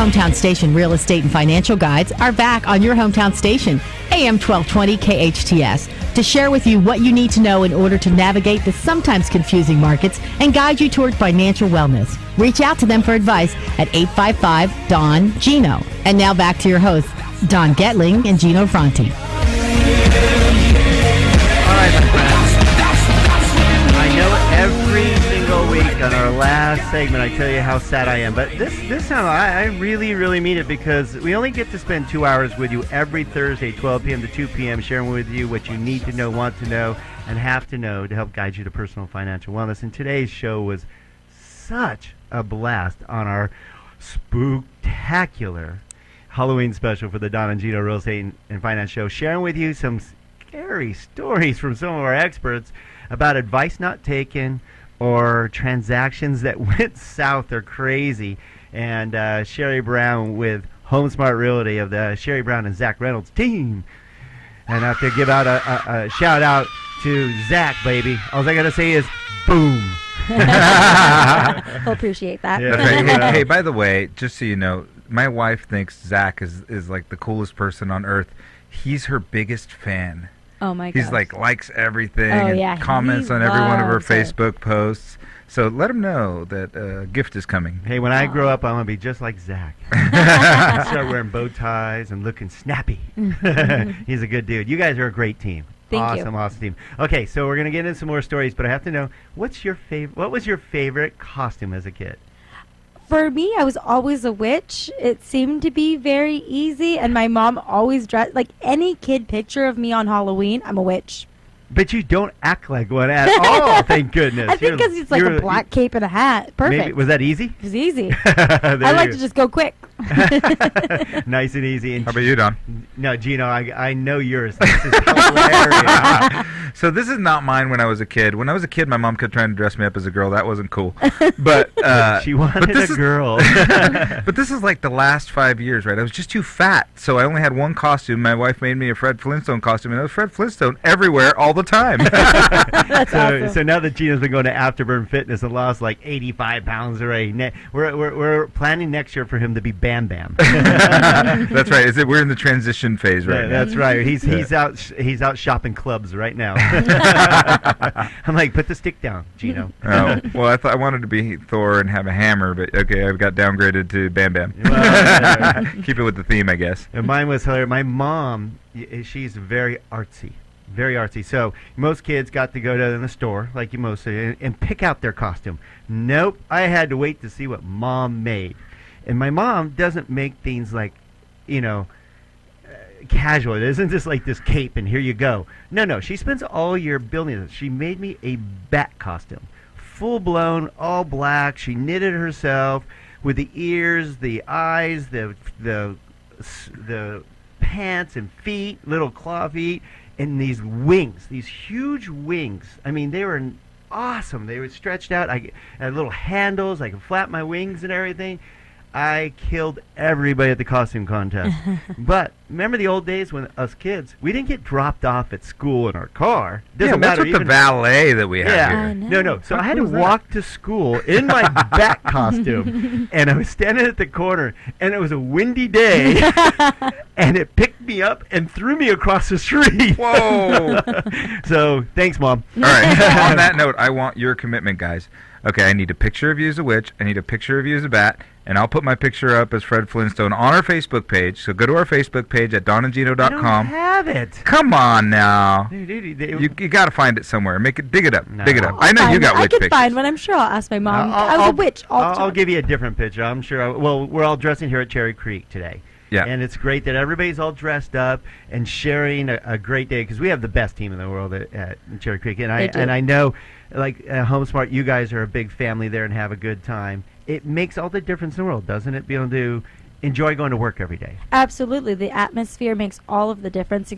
hometown station real estate and financial guides are back on your hometown station, AM 1220 KHTS, to share with you what you need to know in order to navigate the sometimes confusing markets and guide you toward financial wellness. Reach out to them for advice at 855-DON-GINO. And now back to your hosts, Don Getling and Gino Franti. All right, my friends. I know every single week on our last segment I tell you how sad I am, but this time I really mean it, because we only get to spend 2 hours with you every Thursday, 12 p.m. to 2 p.m., sharing with you what you need to know, want to know, and have to know to help guide you to personal financial wellness. And today's show was such a blast on our spooktacular Halloween special for the Don and Gino Real Estate and Finance Show, sharing with you some scary stories from some of our experts about advice not taken or transactions that went south or crazy. And Sherry Brown with Home Smart Realty of the Sherry Brown and Zach Reynolds team. And I have to give out a shout out to Zach, baby. All I got to say is boom. We'll appreciate that. Yeah. Hey, by the way, just so you know, my wife thinks Zach is like the coolest person on earth. He's her biggest fan. Oh my god. He's like likes everything and comments on every one of her Facebook posts. So let him know that a gift is coming. Hey, when I grow up, I want to be just like Zach. Start wearing bow ties and looking snappy. He's a good dude. You guys are a great team. Thank you. Awesome team. Okay, so we're gonna get into some more stories, but I have to know, what was your favorite costume as a kid? For me, I was always a witch. It seemed to be very easy, and my mom always dressed like any kid picture of me on Halloween. I'm a witch. But you don't act like one at all, thank goodness. I think because it's like a black cape and a hat. Perfect. Maybe, was that easy? It was easy. I like to just go quick. Nice and easy. And how about you, Don? No, Gino, I know yours. This is hilarious. So this is not mine when I was a kid. When I was a kid, my mom kept trying to dress me up as a girl. That wasn't cool. But she wanted a girl. But this is like the last 5 years, right? I was just too fat, so I only had one costume. My wife made me a Fred Flintstone costume, and it was Fred Flintstone everywhere all the time. That's awesome. So now that Gino's been going to Afterburn Fitness and lost like 85 pounds already, we're planning next year for him to be Bam Bam. That's right. We're in the transition phase right now. That's right. He's out shopping clubs right now. I'm like, put the stick down, Gino. Oh, well, I thought I wanted to be Thor and have a hammer, but okay, I've got downgraded to Bam Bam. Well, keep it with the theme, I guess. And mine was hilarious. My mom, she's very artsy. Very artsy. So most kids got to go to the store, like you most say, and pick out their costume. Nope. I had to wait to see what Mom made. And my mom doesn't make things like, casual. It isn't just like this cape and here you go. No. She spends all year building it. She made me a bat costume. Full blown, all black. She knitted herself with the ears, the eyes, the pants and feet, little claw feet, and these wings, these huge wings. I mean, they were awesome. They were stretched out. I had little handles. I could flap my wings and everything. I killed everybody at the costume contest. But remember the old days when us kids, we didn't get dropped off at school in our car. Doesn't matter. What's with the valet that we have here? No. So I had to walk to school in my bat costume, and I was standing at the corner, and it was a windy day, and it picked me up and threw me across the street. Whoa! So thanks, Mom. All right. On that note, I want your commitment, guys. Okay, I need a picture of you as a witch. I need a picture of you as a bat. And I'll put my picture up as Fred Flintstone on our Facebook page. So go to our Facebook page at donandgino.com. I don't have it. Come on now. Dude, you got to find it somewhere. Dig it up. No. Dig it up. I know you got witch pictures. I can find one. I'm sure I'll ask my mom. I was a witch all the time. I'll give you a different picture. I'm sure. Well, we're all dressing here at Cherry Creek today. Yeah. And it's great that everybody's all dressed up and sharing a great day, because we have the best team in the world at Cherry Creek. And I know, like Home Smart, you guys are a big family there and have a good time. It makes all the difference in the world, doesn't it? Be able to enjoy going to work every day. Absolutely. The atmosphere makes all of the difference.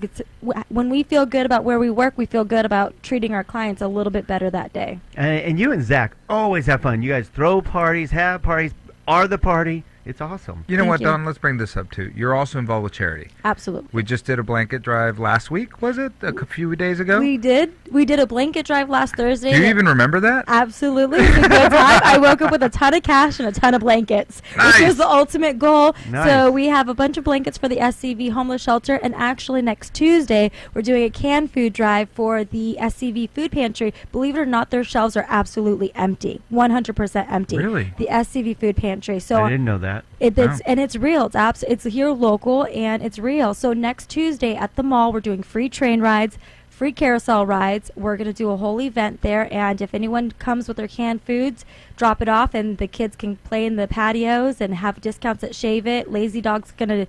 When we feel good about where we work, we feel good about treating our clients a little bit better that day. And you and Zach always have fun. You guys throw parties, have parties, are the party. It's awesome. You know Thank what, you. Don? Let's bring this up too. You're also involved with charity. Absolutely. We just did a blanket drive last week, was it? A few days ago? We did a blanket drive last Thursday. Do you even remember that? Absolutely. It was a good time. I woke up with a ton of cash and a ton of blankets, Nice. which was the ultimate goal. Nice. So we have a bunch of blankets for the SCV homeless shelter, and actually next Tuesday we're doing a canned food drive for the SCV food pantry. Believe it or not, their shelves are absolutely empty, 100% empty. Really? The SCV food pantry. So I didn't know that. It's real. It's here local and it's real. So next Tuesday at the mall, we're doing free train rides, free carousel rides. We're going to do a whole event there, and if anyone comes with their canned foods, drop it off, and the kids can play in the patios and have discounts at Shave It. Lazy Dog's going to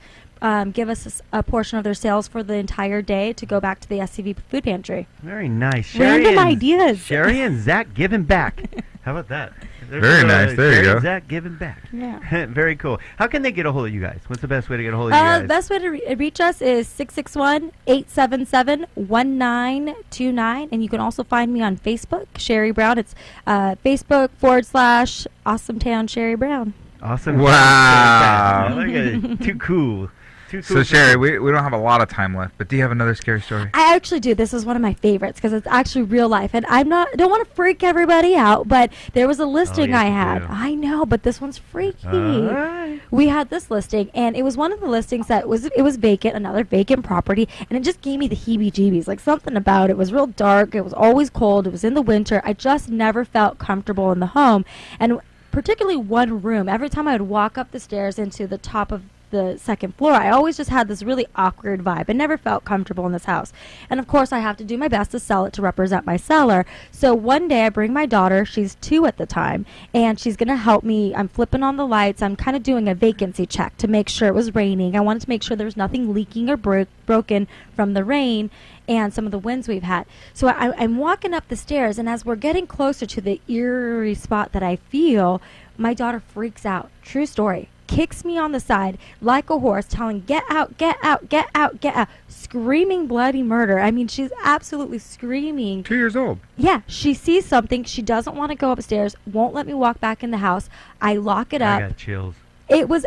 give us a portion of their sales for the entire day to go back to the SCV food pantry. Very nice. Random ideas. Sherry and Zach giving back. How about that? Very nice. There you Sherry go. and Zach giving back. Yeah. Very cool. How can they get a hold of you guys? What's the best way to get a hold of you guys? The best way to reach us is 661-877-1929, and you can also find me on Facebook, Sherry Brown. It's Facebook.com/AwesomeTown Sherry Brown. Awesome. Wow. Look at it. Too cool. Too cool. So, Sherry, we don't have a lot of time left, but do you have another scary story? I actually do. This is one of my favorites because it's actually real life, and I don't want to freak everybody out, but there was a listing yes, I you had. do. I know, but this one's freaky. All right. We had this listing, and it was one of the listings that was vacant, another vacant property, and it just gave me the heebie-jeebies. Like, something about it was real dark. It was always cold. It was in the winter. I just never felt comfortable in the home, and particularly one room. Every time I would walk up the stairs into the top of the second floor, I always just had this really awkward vibe. I never felt comfortable in this house. And of course, I have to do my best to sell it to represent my seller. So one day I bring my daughter, she's 2 at the time, and she's going to help me. I'm flipping on the lights. I'm kind of doing a vacancy check to make sure it was raining. I wanted to make sure there was nothing leaking or broken from the rain and some of the winds we've had. So I'm walking up the stairs, and as we're getting closer to the eerie spot that I feel, my daughter freaks out. True story. Kicks me on the side like a horse, telling, "Get out, get out, get out, get out," screaming bloody murder. I mean, she's absolutely screaming. 2 years old. Yeah, she sees something. She doesn't want to go upstairs, won't let me walk back in the house. I lock it up. I got chills. It was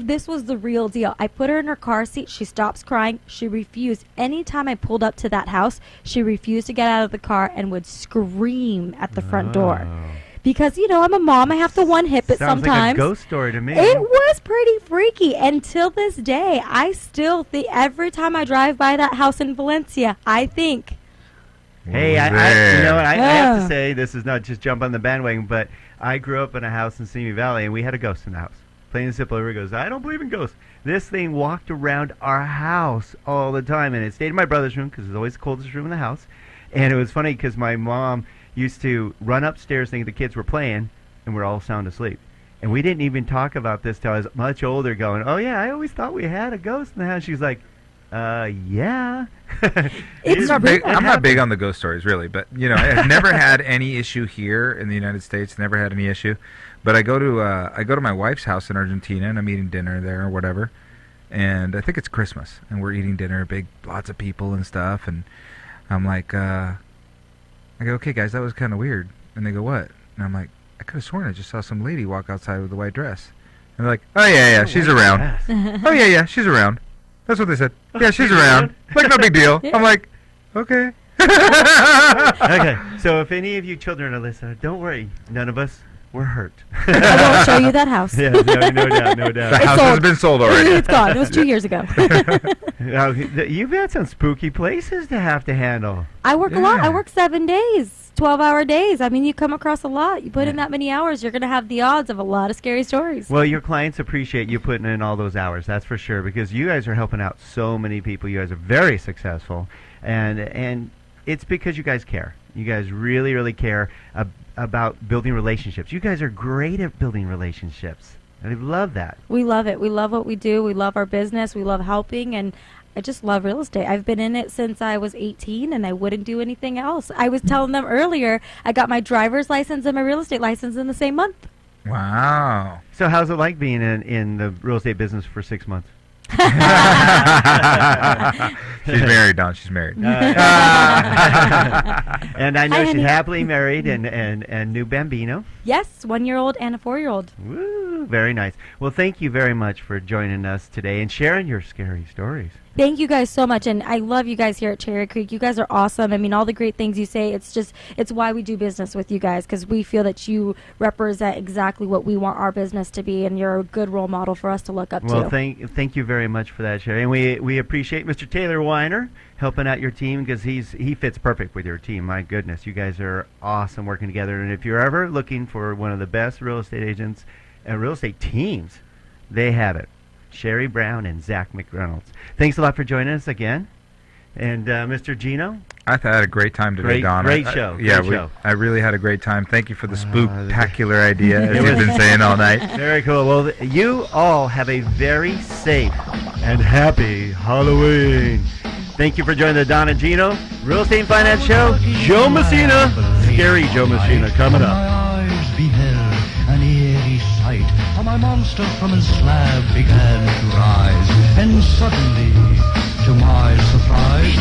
this was the real deal. I put her in her car seat. She stops crying. She refused. Anytime I pulled up to that house, she refused to get out of the car and would scream at the front door. Because, I'm a mom. I have to one-hip it Sounds sometimes. like a ghost story to me. It was pretty freaky. Until this day, I still think, every time I drive by that house in Valencia, I think, Hey, I have to say, this is not just jump on the bandwagon, but I grew up in a house in Simi Valley, and we had a ghost in the house. Plain and simple. Everybody goes, "I don't believe in ghosts." This thing walked around our house all the time, and it stayed in my brother's room because it's always the coldest room in the house. And it was funny because my mom used to run upstairs thinking the kids were playing, and we're all sound asleep. And we didn't even talk about this till I was much older, going, "Oh, yeah, I always thought we had a ghost in the house." She's like, yeah. It's I'm real. not big on the ghost stories, really, but I've never had any issue here in the United States. Never had any issue, but I go to my wife's house in Argentina, and I'm eating dinner there or whatever, and I think it's Christmas, and we're eating dinner, lots of people and stuff, and I'm like, I go, "Okay, guys, that was kind of weird," and they go, "What?" And I'm like, "I could have sworn I just saw some lady walk outside with a white dress," and they're like, "Oh yeah, she's around." Yes. "Oh yeah, she's around." That's what they said. "Yeah, she's around." Like, no big deal. I'm like, okay. Okay, so if any of you children are listening, don't worry. None of us were hurt. I won't show you that house. Yeah, no doubt, no The doubt. house has been sold already. It's gone. It was 2 years ago. Now, you've had some spooky places to have to handle. I work a lot. Yeah. I work 7 days, 12-hour days. I mean, you come across a lot. You put in that many hours, you're going to have the odds of a lot of scary stories. Well, your clients appreciate you putting in all those hours, that's for sure, because you guys are helping out so many people. You guys are very successful, and it's because you guys care. You guys really, really care about building relationships. You guys are great at building relationships. I love that. We love it. We love what we do. We love our business. We love helping, and I just love real estate. I've been in it since I was 18, and I wouldn't do anything else. I was telling them earlier, I got my driver's license and my real estate license in the same month. Wow. So how's it like being in the real estate business for 6 months? She's married, Don. She's married. And I know Hi, she's honey. happily married and new bambino. Yes, 1-year-old and a 4-year-old. Woo! Oh, very nice. Well, thank you very much for joining us today and sharing your scary stories. Thank you guys so much, and I love you guys here at Cherry Creek. You guys are awesome. I mean, all the great things you say, it's why we do business with you guys, because we feel that you represent exactly what we want our business to be, and you're a good role model for us to look up to. Well, thank you very much for that, Sherry. And we appreciate Mr. Taylor Weiner helping out your team, because he fits perfect with your team. My goodness, you guys are awesome working together. And if you're ever looking for one of the best real estate agents and real estate teams, they have it. Sherry Brown and Zach McReynolds. Thanks a lot for joining us again. And Mr. Gino? I've had a great time today, Don. Great show. I really had a great time. Thank you for the spooktacular idea, as you've been saying all night. Very cool. Well, you all have a very safe and happy Halloween. Thank you for joining the Don and Gino Real Estate and Finance Show. Joe Messina, scary Joe Messina, coming up. My eyes beheld an eerie sight. For my monster from his slab began to rise, and suddenly, to my surprise,